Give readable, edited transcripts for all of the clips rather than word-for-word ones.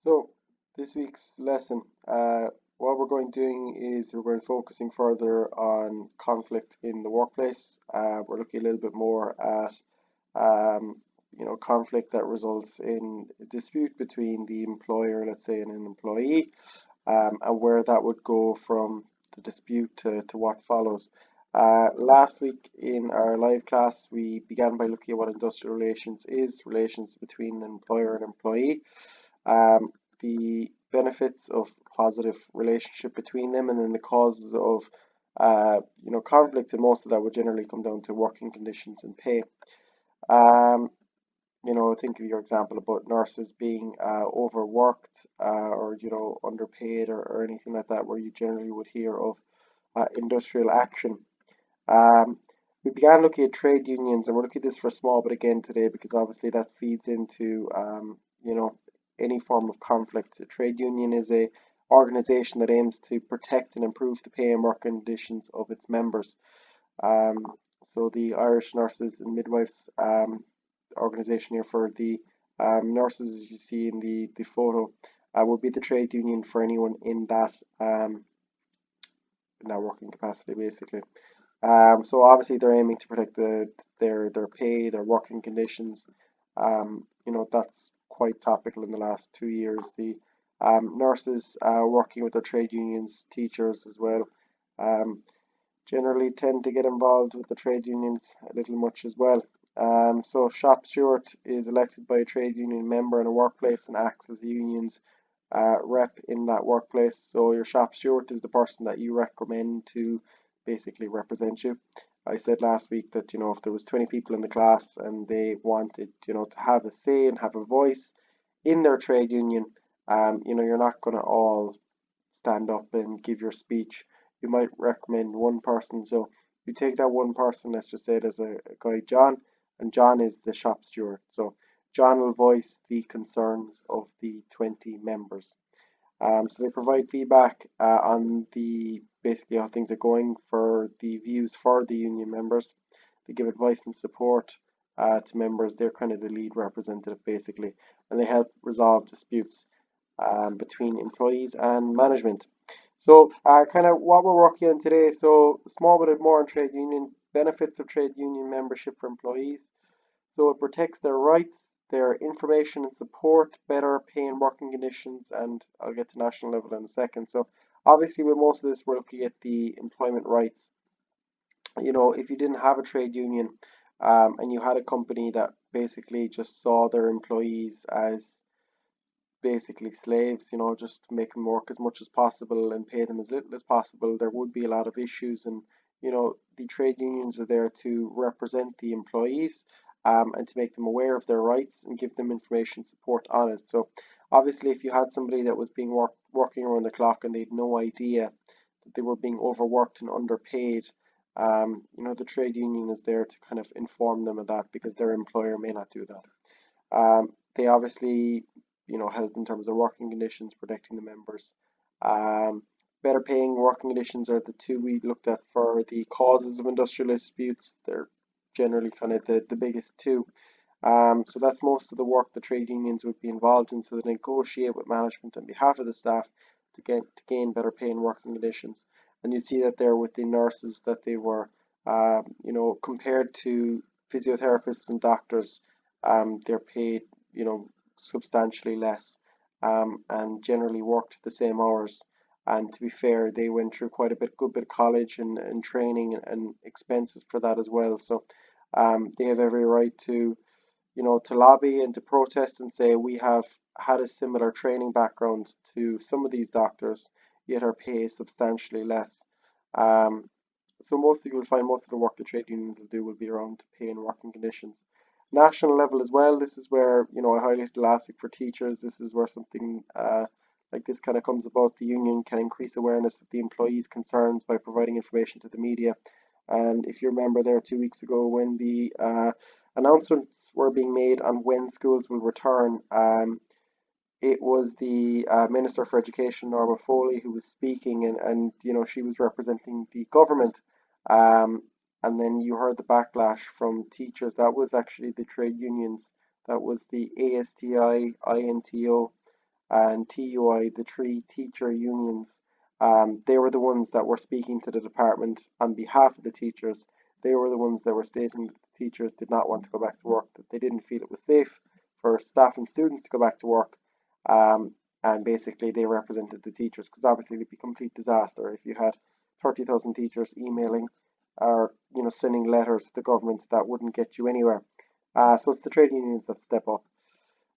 So, this week's lesson, what we're going doing is we're going focusing further on conflict in the workplace. We're looking a little bit more at, conflict that results in a dispute between the employer, let's say, and an employee, and where that would go from the dispute to what follows. Last week in our live class, we began by looking at what industrial relations is, relations between an employer and employee, um, the benefits of positive relationship between them, and then the causes of conflict, and most of that would generally come down to working conditions and pay. Um, think of your example about nurses being overworked or underpaid or anything like that, where you generally would hear of industrial action. Um, we began looking at trade unions, and we're looking at this for small, but again today because obviously that feeds into any form of conflict. A trade union is a organization that aims to protect and improve the pay and work conditions of its members. Um, so the Irish Nurses and Midwives organization here for the nurses, as you see in the photo, will be the trade union for anyone in that working capacity, basically. So obviously they're aiming to protect their pay, their working conditions. That's quite topical in the last 2 years. The nurses working with their trade unions, teachers as well, um, generally tend to get involved with the trade unions a little much as well. So shop steward is elected by a trade union member in a workplace and acts as the union's rep in that workplace. So your shop steward is the person that you recommend to basically represent you. I said last week that if there was 20 people in the class and they wanted to have a say and have a voice in their trade union, you're not going to all stand up and give your speech. You might recommend one person. So you take that one person, let's just say there's a guy John, and John is the shop steward. So John will voice the concerns of the 20 members. So they provide feedback on the basically how things are going for the views for the union members. They give advice and support to members. They're kind of the lead representative basically, and they help resolve disputes between employees and management. So, kind of what we're working on today. So, small bit more on trade union benefits of trade union membership for employees. So, it protects their rights, their information and support, better pay and working conditions, and I'll get to national level in a second. So, obviously, with most of this, we're looking at the employment rights. If you didn't have a trade union and you had a company that basically just saw their employees as basically slaves, just to make them work as much as possible and pay them as little as possible, there would be a lot of issues. And, the trade unions are there to represent the employees and to make them aware of their rights and give them information support on it. So, obviously, if you had somebody that was being working around the clock and they had no idea that they were being overworked and underpaid, the trade union is there to kind of inform them of that because their employer may not do that. They obviously help in terms of working conditions, protecting the members. Um, Better paying working conditions are the two we looked at for the causes of industrial disputes. They're generally kind of the biggest two. So that's most of the work the trade unions would be involved in. So they negotiate with management on behalf of the staff to gain better pay and working conditions. And you see that there with the nurses that they were, compared to physiotherapists and doctors, they're paid, substantially less, and generally worked the same hours. And to be fair, they went through quite a good bit of college and training and expenses for that as well. So they have every right to lobby and to protest and say we have had a similar training background to some of these doctors, yet our pay is substantially less. Um, so most of you will find most of the work the trade unions will do will be around pay and working conditions. National level as well. This is where I highlighted last week for teachers. This is where something like this kind of comes about. The union can increase awareness of the employees' concerns by providing information to the media. And if you remember there 2 weeks ago when the announcements were being made on when schools will return, it was the Minister for Education, Norma Foley, who was speaking, and she was representing the government. Um, and then you heard the backlash from teachers. That was actually the trade unions. That was the ASTI, INTO, and TUI, the three teacher unions. They were the ones that were speaking to the department on behalf of the teachers. They were the ones that were stating that the teachers did not want to go back to work, that they didn't feel it was safe for staff and students to go back to work. Um, and basically, they represented the teachers because obviously it'd be a complete disaster if you had 30,000 teachers emailing or sending letters to the government that wouldn't get you anywhere. So it's the trade unions that step up.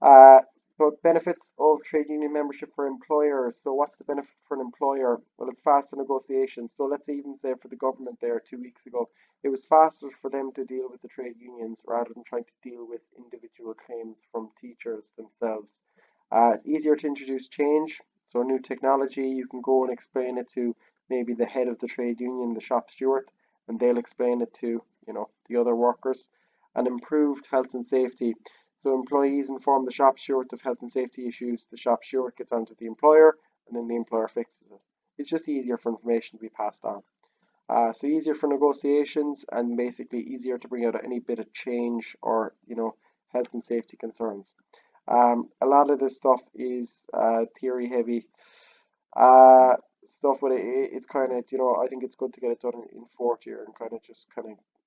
Uh, so benefits of trade union membership for employers. So what's the benefit for an employer? Well, it's faster negotiations. So let's even say for the government there 2 weeks ago, it was faster for them to deal with the trade unions rather than trying to deal with individual claims from teachers themselves. It's easier to introduce change. So new technology, you can go and explain it to maybe the head of the trade union, the shop steward, and they'll explain it to, the other workers. And improved health and safety. So employees inform the shop steward of health and safety issues. The shop steward gets onto the employer, and then the employer fixes it. It's just easier for information to be passed on. So easier for negotiations and basically easier to bring out any bit of change or health and safety concerns. A lot of this stuff is theory heavy uh, stuff, but it's kind of I think it's good to get it done in fourth year and kind of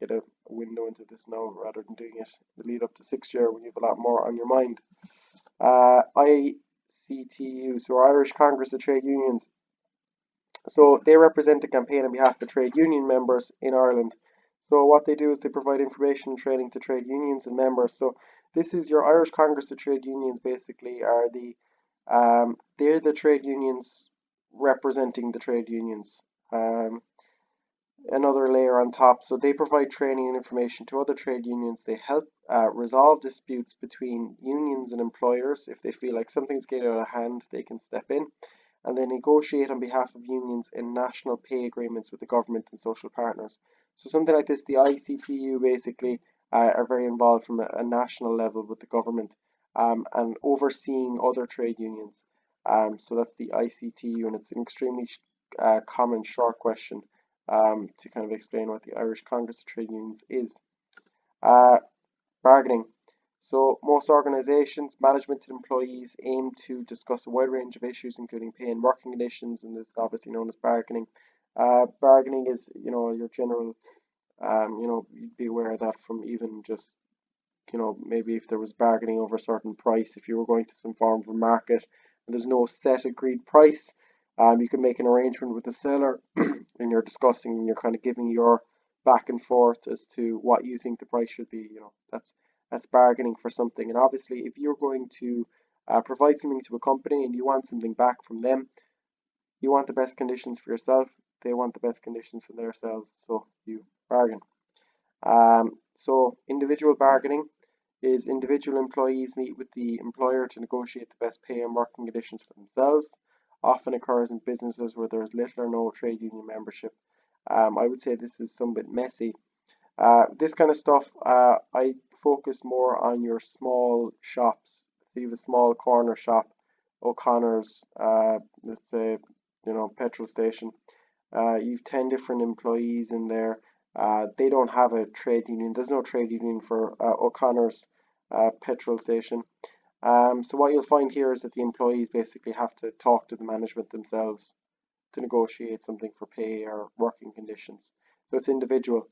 get a window into this now rather than doing it the lead up to sixth year when you have a lot more on your mind. ICTU, so Irish Congress of Trade Unions. So they represent a campaign on behalf of trade union members in Ireland. So what they do is they provide information and training to trade unions and members. So this is your Irish Congress of Trade Unions. Basically, are they're the trade unions representing the trade unions. Another layer on top. So they provide training and information to other trade unions. They help resolve disputes between unions and employers. If they feel like something's getting out of hand, they can step in, and they negotiate on behalf of unions in national pay agreements with the government and social partners. So something like this, the ICTU basically are very involved from a national level with the government and overseeing other trade unions. So that's the ICTU, and it's an extremely common short question to kind of explain what the Irish Congress of Trade Unions is. Uh, Bargaining. So most organisations, management and employees aim to discuss a wide range of issues, including pay and working conditions, and this is obviously known as bargaining. Bargaining is, your general, you'd be aware of that from even just, maybe if there was bargaining over a certain price, if you were going to some form of a market and there's no set agreed price, you can make an arrangement with the seller and you're discussing and you're kind of giving your back and forth as to what you think the price should be. That's bargaining for something. And obviously, if you're going to provide something to a company and you want something back from them, you want the best conditions for yourself. They want the best conditions for themselves, so you bargain. So individual bargaining is individual employees meet with the employer to negotiate the best pay and working conditions for themselves. Often occurs in businesses where there is little or no trade union membership. I would say this is some bit messy. This kind of stuff, I focus more on your small shops. So you have a small corner shop, O'Connor's, let's say, petrol station. You've 10 different employees in there. They don't have a trade union. There's no trade union for O'Connor's petrol station. So what you'll find here is that the employees basically have to talk to the management themselves to negotiate something for pay or working conditions. So it's individual.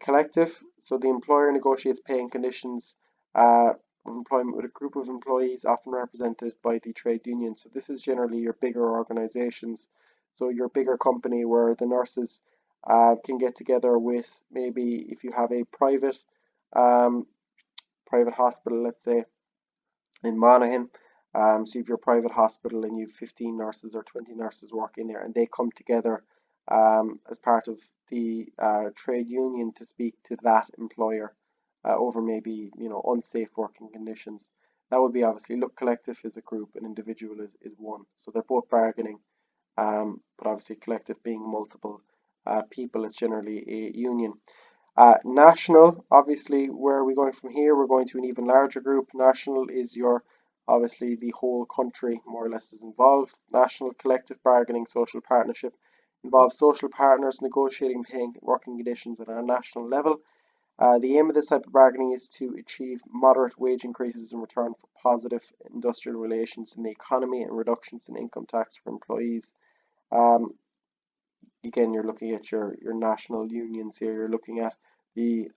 Collective, so the employer negotiates pay and conditions of employment with a group of employees, often represented by the trade union. So this is generally your bigger organizations. So your bigger company where the nurses can get together with maybe if you have a um, private hospital, let's say in Monaghan. So you have your private hospital and you have 15 nurses or 20 nurses working there, and they come together as part of the trade union to speak to that employer over maybe unsafe working conditions. That would be obviously look collective is a group and individual is one. So they're both bargaining, but obviously collective being multiple people is generally a union. National, obviously, where are we going from here? We're going to an even larger group. National is obviously, the whole country more or less is involved. National collective bargaining social partnership involves social partners negotiating paying working conditions at a national level. The aim of this type of bargaining is to achieve moderate wage increases in return for positive industrial relations in the economy and reductions in income tax for employees. Um, Again, you're looking at your national unions here. You're looking at the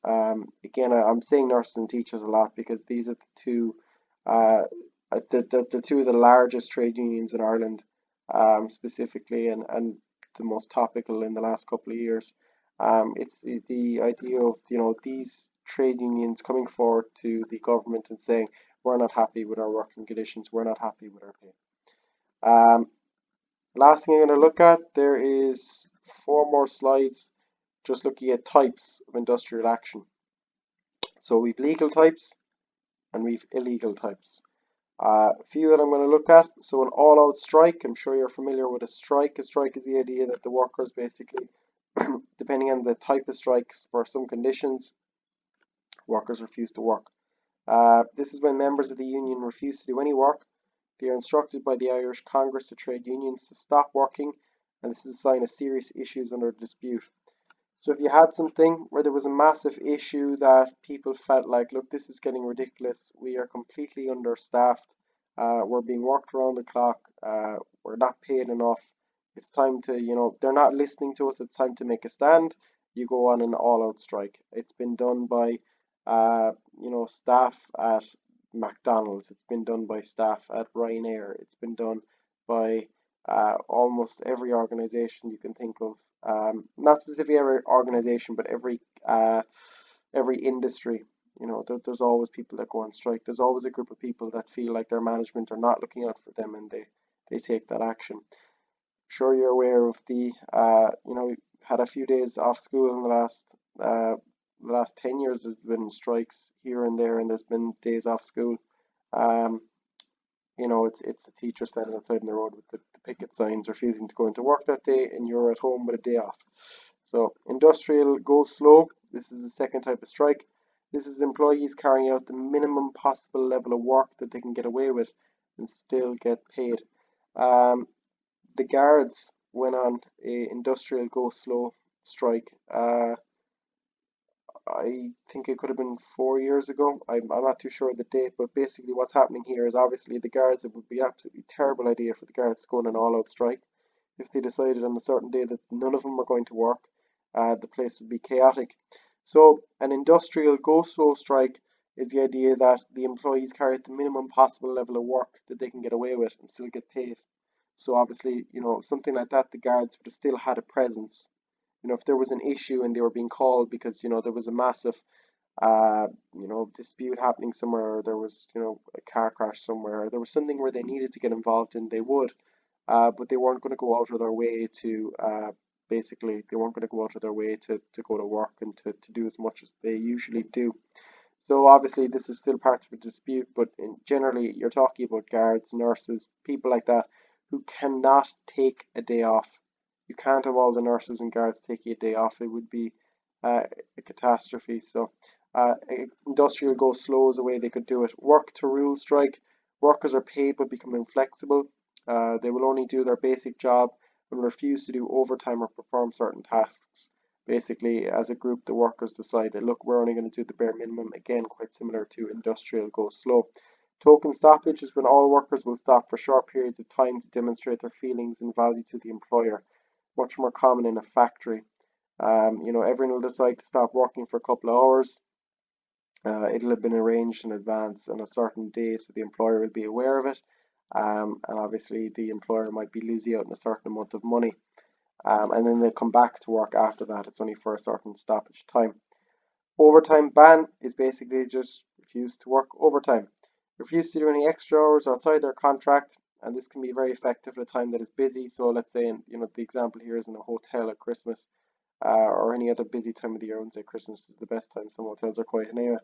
again, I'm saying nurses and teachers a lot because these are the two the two of the largest trade unions in Ireland, specifically, and the most topical in the last couple of years. It's the idea of, these trade unions coming forward to the government and saying we're not happy with our working conditions, we're not happy with our pay. Last thing I'm going to look at, there is four more slides just looking at types of industrial action. So we've legal types and we've illegal types. A few that I'm going to look at. So an all-out strike, I'm sure you're familiar with a strike. A strike is the idea that the workers basically, depending on the type of strike, for some conditions, workers refuse to work. This is when members of the union refuse to do any work. They are instructed by the Irish Congress of Trade Unions to stop working, and this is a sign of serious issues under dispute. So if you had something where there was a massive issue that people felt like, look, this is getting ridiculous, we are completely understaffed, we're being worked around the clock, we're not paid enough, it's time to, they're not listening to us, it's time to make a stand, you go on an all-out strike. It's been done by, staff at McDonald's, it's been done by staff at Ryanair, it's been done by almost every organization you can think of. Not specifically every organization, but every industry. There's always people that go on strike. There's always a group of people that feel like their management are not looking out for them, and they take that action. Sure, you're aware of we had a few days off school in the last 10 years. There's been strikes here and there, and there's been days off school. Um, it's the teacher standing outside in the road with the picket signs refusing to go into work that day, and you're at home with a day off. So industrial go slow. This is the second type of strike. This is employees carrying out the minimum possible level of work that they can get away with and still get paid. Um, the guards went on a industrial go slow strike. I think it could have been 4 years ago. I'm not too sure of the date, but basically what's happening here is obviously the guards, it would be absolutely terrible idea for the guards to go on an all-out strike. If they decided on a certain day that none of them were going to work, the place would be chaotic. So an industrial go slow strike is the idea that the employees carry out the minimum possible level of work that they can get away with and still get paid. So obviously, something like that, the guards would have still had a presence. If there was an issue and they were being called because, there was a massive, dispute happening somewhere, or there was, a car crash somewhere, or there was something where they needed to get involved in, they would, but they weren't going to go out of their way to, basically, they weren't going to go out of their way to go to work and to do as much as they usually do. So obviously this is still part of a dispute, but generally you're talking about guards, nurses, people like that who cannot take a day off. You can't have all the nurses and guards taking a day off. It would be a catastrophe. So industrial go slow is a way they could do it. Work to rule strike. Workers are paid but become inflexible. They will only do their basic job and refuse to do overtime or perform certain tasks. Basically, as a group, the workers decide that, look, we're only going to do the bare minimum. Again, quite similar to industrial go slow. Token stoppage is when all workers will stop for short periods of time to demonstrate their feelings and value to the employer. Much more common in a factory. Everyone will decide to stop working for a couple of hours. It'll have been arranged in advance on a certain day, so the employer will be aware of it. And obviously, the employer might be losing out on a certain amount of money. And then they come back to work after that. It's only for a certain stoppage time. Overtime ban is basically just refuse to work overtime. Refuse to do any extra hours outside their contract, and this can be very effective at a time that is busy. So let's say, the example here is in a hotel at Christmas, or any other busy time of the year. I wouldn't say Christmas is the best time. Some hotels are quiet anyway.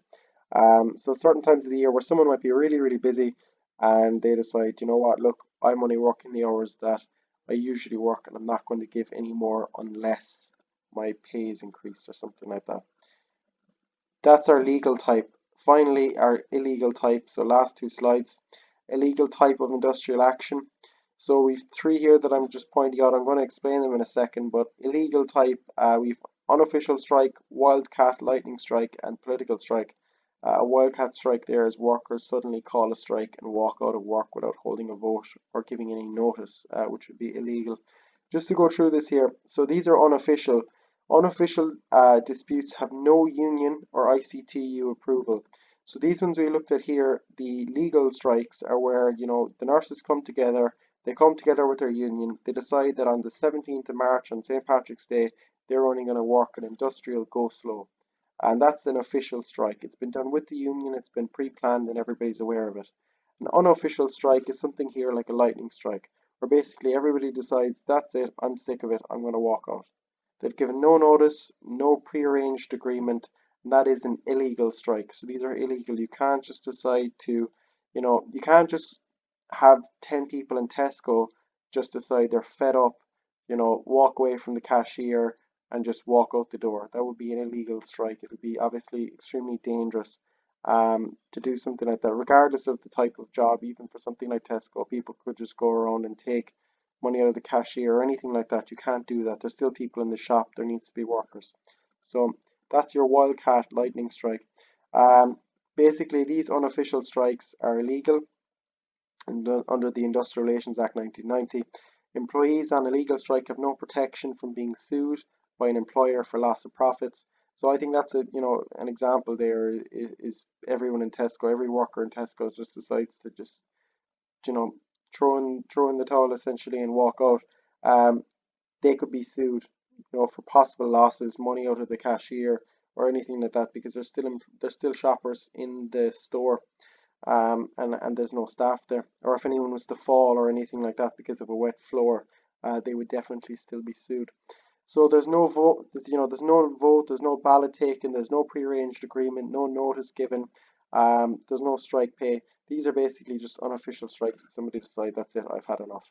So certain times of the year where someone might be really, really busy, and they decide, you know what, look, I'm only working the hours that I usually work, and I'm not going to give any more unless my pay is increased or something like that. That's our legal type. Finally, our illegal type. So last two slides. Illegal type of industrial action. So we've three here that I'm just pointing out. I'm going to explain them in a second, but illegal type, we've unofficial strike, wildcat lightning strike, and political strike. A wildcat strike there is workers suddenly call a strike and walk out of work without holding a vote or giving any notice, which would be illegal. Just to go through this here, so these are unofficial. Unofficial disputes have no union or ICTU approval. So these ones we looked at here, the legal strikes are where, the nurses come together, they come together with their union, they decide that on the 17th of March, on St. Patrick's Day, they're only going to work an industrial go slow. And that's an official strike. It's been done with the union, it's been pre-planned, and everybody's aware of it. An unofficial strike is something here like a lightning strike, where basically everybody decides, that's it, I'm sick of it, I'm going to walk out. They've given no notice, no prearranged agreement, and that is an illegal strike. So these are illegal. You can't just decide to, you can't just have 10 people in Tesco just decide they're fed up, walk away from the cashier and just walk out the door. That would be an illegal strike. It would be obviously extremely dangerous to do something like that, regardless of the type of job. Even for something like Tesco, people could just go around and take money out of the cashier or anything like that. You can't do that. There's still people in the shop. There needs to be workers. So that's your wildcat lightning strike. Um, Basically, these unofficial strikes are illegal under the Industrial Relations Act 1990. Employees on a legal strike have no protection from being sued by an employer for loss of profits. So I think that's an example there is everyone in Tesco, every worker in Tesco just decides to just you know throw in the towel essentially and walk out. Um, they could be sued, for possible losses, money out of the cashier or anything like that because there's still shoppers in the store, and there's no staff there. Or if anyone was to fall or anything like that because of a wet floor, they would definitely still be sued. So there's no vote, there's no ballot taken, there's no prearranged agreement, no notice given, there's no strike pay. These are basically just unofficial strikes. Somebody decide that's it, I've had enough.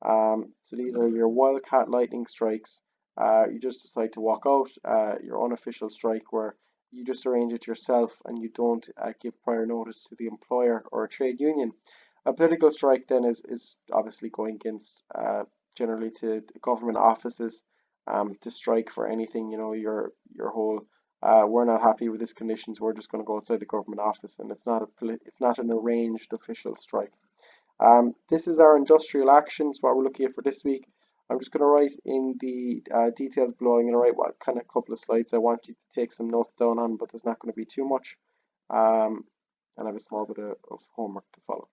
So these are your wildcat lightning strikes. You just decide to walk out. Your unofficial strike where you just arrange it yourself and you don't give prior notice to the employer or a trade union. A political strike then is obviously going against generally to government offices to strike for anything. Your whole we're not happy with these conditions. We're just going to go outside the government office, and it's not an arranged official strike. This is our industrial actions, what we're looking at for this week. I'm just going to write in the details below. I'm going to write what kind of couple of slides I want you to take some notes down on, but there's not going to be too much. And I have a small bit of homework to follow.